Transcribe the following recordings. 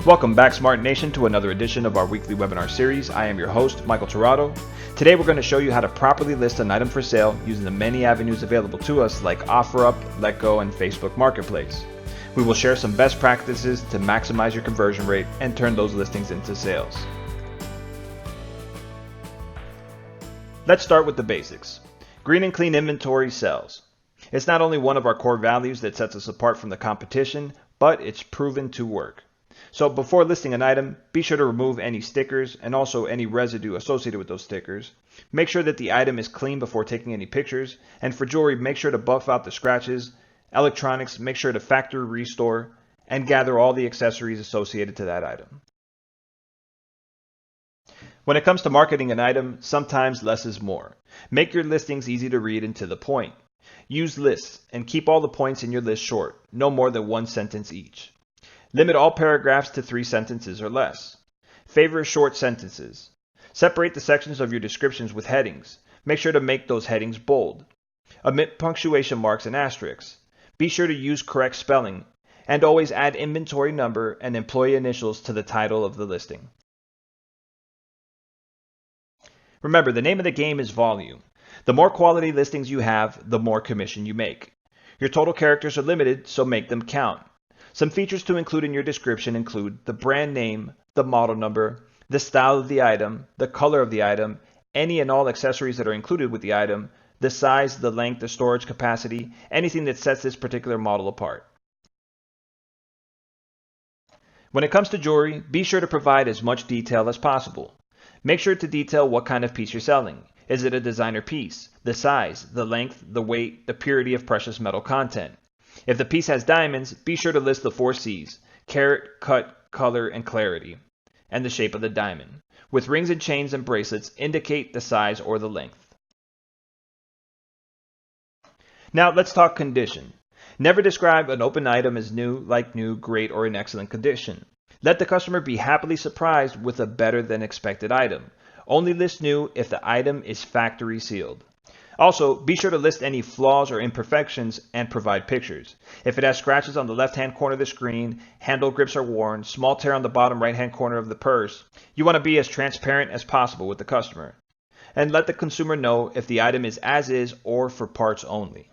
Welcome back, Smart Nation, to another edition of our weekly webinar series. I am your host, Michael Tirado. Today we're going to show you how to properly list an item for sale using the many avenues available to us like OfferUp, Letgo, and Facebook Marketplace. We will share some best practices to maximize your conversion rate and turn those listings into sales. Let's start with the basics. Green and clean inventory sells. It's not only one of our core values that sets us apart from the competition, but it's proven to work. So before listing an item, be sure to remove any stickers and also any residue associated with those stickers. Make sure that the item is clean before taking any pictures. And for jewelry, make sure to buff out the scratches. Electronics, make sure to factory restore and gather all the accessories associated to that item. When it comes to marketing an item, sometimes less is more. Make your listings easy to read and to the point. Use lists and keep all the points in your list short, no more than one sentence each. Limit all paragraphs to 3 sentences or less. Favor short sentences. Separate the sections of your descriptions with headings. Make sure to make those headings bold. Omit punctuation marks and asterisks. Be sure to use correct spelling. And always add inventory number and employee initials to the title of the listing. Remember, the name of the game is volume. The more quality listings you have, the more commission you make. Your total characters are limited, so make them count. Some features to include in your description include the brand name, the model number, the style of the item, the color of the item, any and all accessories that are included with the item, the size, the length, the storage capacity, anything that sets this particular model apart. When it comes to jewelry, be sure to provide as much detail as possible. Make sure to detail what kind of piece you're selling. Is it a designer piece? The size, the length, the weight, the purity of precious metal content. If the piece has diamonds, be sure to list the 4 C's: carat, cut, color, and clarity, and the shape of the diamond. With rings and chains and bracelets, indicate the size or the length. Now let's talk condition. Never describe an open item as new, like new, great, or in excellent condition. Let the customer be happily surprised with a better than expected item. Only list new if the item is factory sealed. Also, be sure to list any flaws or imperfections and provide pictures. If it has scratches on the left-hand corner of the screen, handle grips are worn, small tear on the bottom right-hand corner of the purse, you want to be as transparent as possible with the customer. And let the consumer know if the item is as is or for parts only.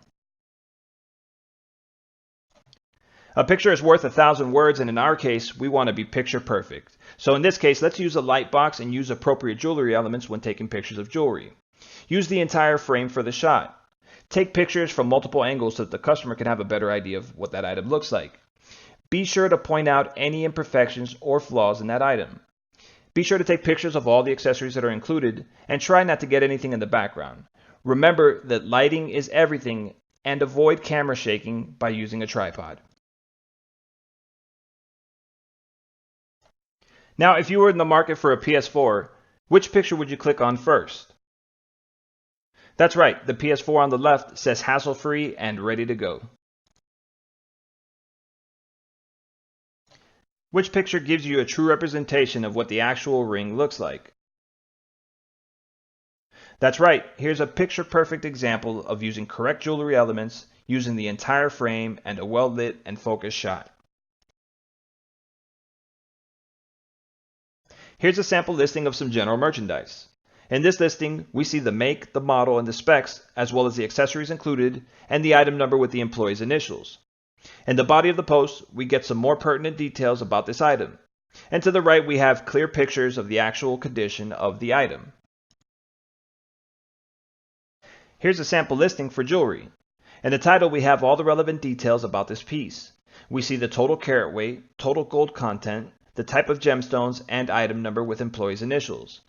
A picture is worth 1,000 words, and in our case, we want to be picture perfect. So in this case, let's use a light box and use appropriate jewelry elements when taking pictures of jewelry. Use the entire frame for the shot. Take pictures from multiple angles so that the customer can have a better idea of what that item looks like. Be sure to point out any imperfections or flaws in that item. Be sure to take pictures of all the accessories that are included and try not to get anything in the background. Remember that lighting is everything, and avoid camera shaking by using a tripod. Now, if you were in the market for a PS4, which picture would you click on first? That's right, the PS4 on the left says hassle-free and ready to go. Which picture gives you a true representation of what the actual ring looks like? That's right, here's a picture-perfect example of using correct jewelry elements, using the entire frame and a well-lit and focused shot. Here's a sample listing of some general merchandise. In this listing, we see the make, the model, and the specs, as well as the accessories included, and the item number with the employee's initials. In the body of the post, we get some more pertinent details about this item. And to the right, we have clear pictures of the actual condition of the item. Here's a sample listing for jewelry. In the title, we have all the relevant details about this piece. We see the total carat weight, total gold content, the type of gemstones, and item number with employee's initials.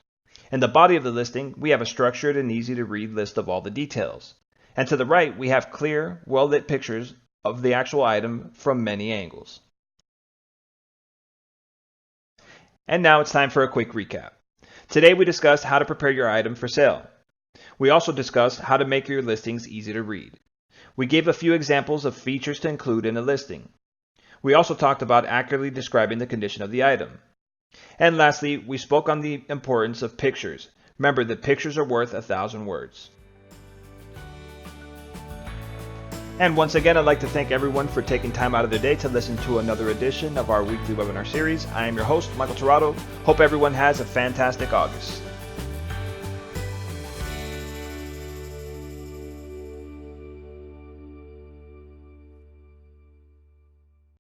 In the body of the listing, we have a structured and easy to read list of all the details. And to the right, we have clear, well-lit pictures of the actual item from many angles. And now it's time for a quick recap. Today we discussed how to prepare your item for sale. We also discussed how to make your listings easy to read. We gave a few examples of features to include in a listing. We also talked about accurately describing the condition of the item. And lastly, we spoke on the importance of pictures. Remember that pictures are worth 1,000 words. And once again, I'd like to thank everyone for taking time out of their day to listen to another edition of our weekly webinar series. I am your host, Michael Tirado. Hope everyone has a fantastic August.